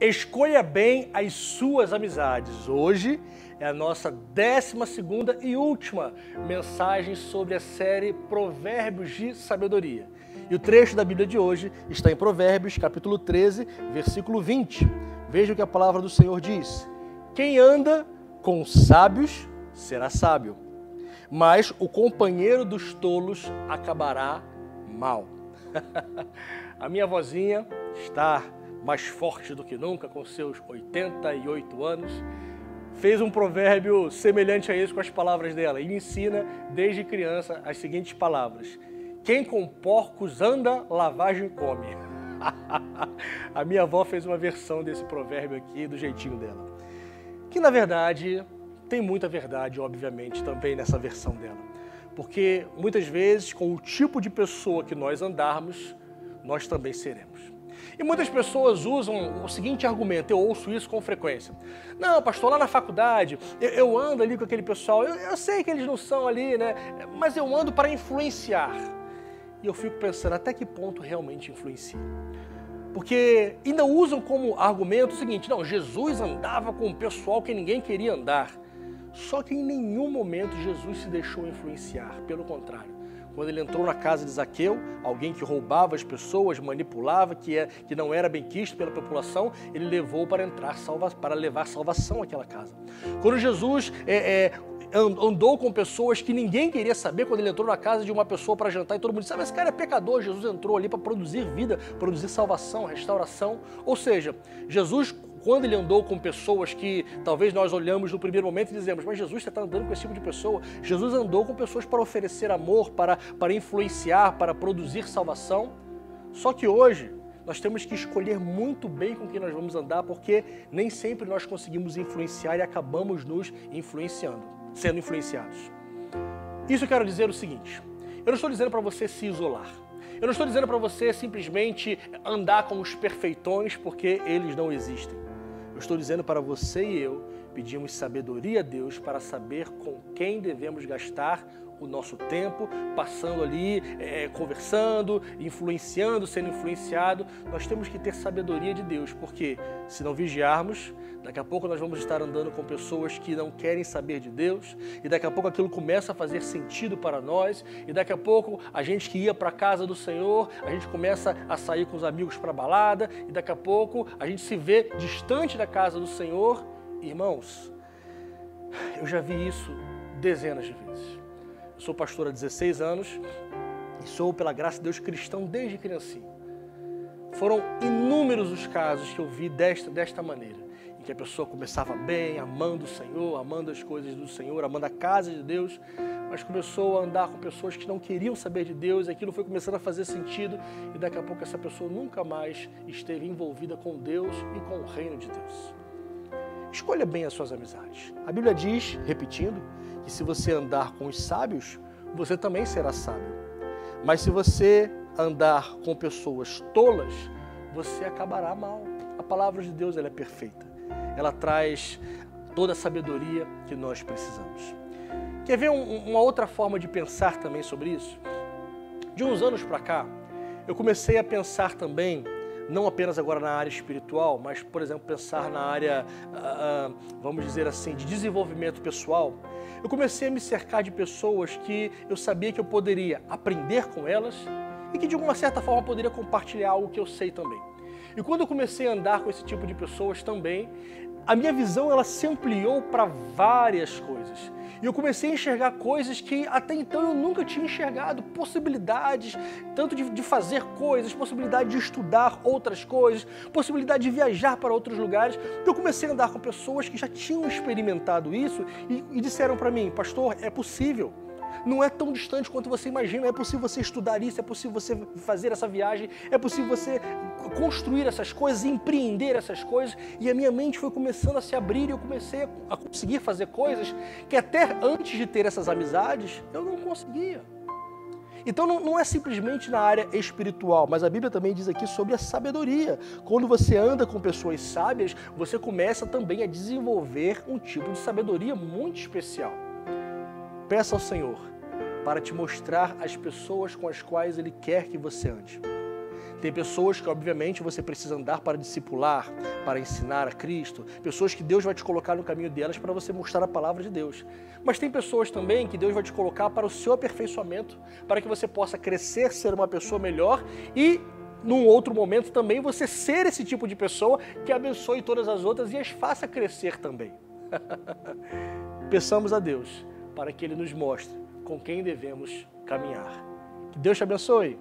Escolha bem as suas amizades. Hoje é a nossa 12ª e última mensagem sobre a série Provérbios de Sabedoria. E o trecho da Bíblia de hoje está em Provérbios, capítulo 13, versículo 20. Veja o que a palavra do Senhor diz. Quem anda com sábios será sábio, mas o companheiro dos tolos acabará mal. A minha vozinha está mais forte do que nunca, com seus 88 anos, fez um provérbio semelhante a esse com as palavras dela e ensina desde criança as seguintes palavras: quem com porcos anda, lavagem come. A minha avó fez uma versão desse provérbio aqui do jeitinho dela, que na verdade tem muita verdade, obviamente, também nessa versão dela, porque muitas vezes com o tipo de pessoa que nós andarmos, nós também seremos. E muitas pessoas usam o seguinte argumento, eu ouço isso com frequência. Não, pastor, lá na faculdade, eu ando ali com aquele pessoal, eu sei que eles não são ali, né? Mas eu ando para influenciar. E eu fico pensando, até que ponto realmente influencia? Porque ainda usam como argumento o seguinte, não, Jesus andava com um pessoal que ninguém queria andar. Só que em nenhum momento Jesus se deixou influenciar, pelo contrário. Quando ele entrou na casa de Zaqueu, alguém que roubava as pessoas, manipulava, que não era bem quisto pela população, ele levou para levar salvação àquela casa. Quando Jesus andou com pessoas que ninguém queria saber, quando ele entrou na casa de uma pessoa para jantar e todo mundo disse, esse cara é pecador, Jesus entrou ali para produzir vida, produzir salvação, restauração. Ou seja, Jesus, quando ele andou com pessoas que talvez nós olhamos no primeiro momento e dizemos, mas Jesus, você está andando com esse tipo de pessoa? Jesus andou com pessoas para oferecer amor, para influenciar, para produzir salvação. Só que hoje nós temos que escolher muito bem com quem nós vamos andar, porque nem sempre nós conseguimos influenciar e acabamos nos influenciando, sendo influenciados. Isso eu quero dizer o seguinte, eu não estou dizendo para você se isolar. Eu não estou dizendo para você simplesmente andar com os perfeitões, porque eles não existem. Eu estou dizendo para você e eu pedirmos sabedoria a Deus para saber com quem devemos gastar o nosso tempo, passando ali, conversando, influenciando, sendo influenciado. Nós temos que ter sabedoria de Deus, porque se não vigiarmos, daqui a pouco nós vamos estar andando com pessoas que não querem saber de Deus, e daqui a pouco aquilo começa a fazer sentido para nós, e daqui a pouco a gente que ia para a casa do Senhor, a gente começa a sair com os amigos para a balada, e daqui a pouco a gente se vê distante da casa do Senhor. Irmãos, eu já vi isso dezenas de vezes. Eu sou pastor há 16 anos e sou, pela graça de Deus, cristão desde criancinha. Foram inúmeros os casos que eu vi desta maneira, em que a pessoa começava bem, amando o Senhor, amando as coisas do Senhor, amando a casa de Deus, mas começou a andar com pessoas que não queriam saber de Deus, e aquilo foi começando a fazer sentido, e daqui a pouco essa pessoa nunca mais esteve envolvida com Deus e com o reino de Deus. Escolha bem as suas amizades. A Bíblia diz, repetindo, que se você andar com os sábios, você também será sábio. Mas se você andar com pessoas tolas, você acabará mal. A palavra de Deus, ela é perfeita. Ela traz toda a sabedoria que nós precisamos. Quer ver uma outra forma de pensar também sobre isso? De uns anos para cá, eu comecei a pensar também, não apenas agora na área espiritual, mas, por exemplo, pensar na área, vamos dizer assim, de desenvolvimento pessoal. Eu comecei a me cercar de pessoas que eu sabia que eu poderia aprender com elas e que, de alguma certa forma, poderia compartilhar algo que eu sei também. E quando eu comecei a andar com esse tipo de pessoas também, a minha visão ela se ampliou para várias coisas. E eu comecei a enxergar coisas que até então eu nunca tinha enxergado, possibilidades, tanto de fazer coisas, possibilidade de estudar outras coisas, possibilidade de viajar para outros lugares. Eu comecei a andar com pessoas que já tinham experimentado isso e disseram para mim, pastor, é possível. Não é tão distante quanto você imagina, é possível você estudar isso, é possível você fazer essa viagem, é possível você construir essas coisas, empreender essas coisas, e a minha mente foi começando a se abrir e eu comecei a conseguir fazer coisas que até antes de ter essas amizades, eu não conseguia. Então não é simplesmente na área espiritual, mas a Bíblia também diz aqui sobre a sabedoria. Quando você anda com pessoas sábias, você começa também a desenvolver um tipo de sabedoria muito especial. Peça ao Senhor para te mostrar as pessoas com as quais Ele quer que você ande. Tem pessoas que, obviamente, você precisa andar para discipular, para ensinar a Cristo. Pessoas que Deus vai te colocar no caminho delas para você mostrar a palavra de Deus. Mas tem pessoas também que Deus vai te colocar para o seu aperfeiçoamento, para que você possa crescer, ser uma pessoa melhor e, num outro momento, também você ser esse tipo de pessoa que abençoe todas as outras e as faça crescer também. Peçamos a Deus para que Ele nos mostre com quem devemos caminhar. Que Deus te abençoe.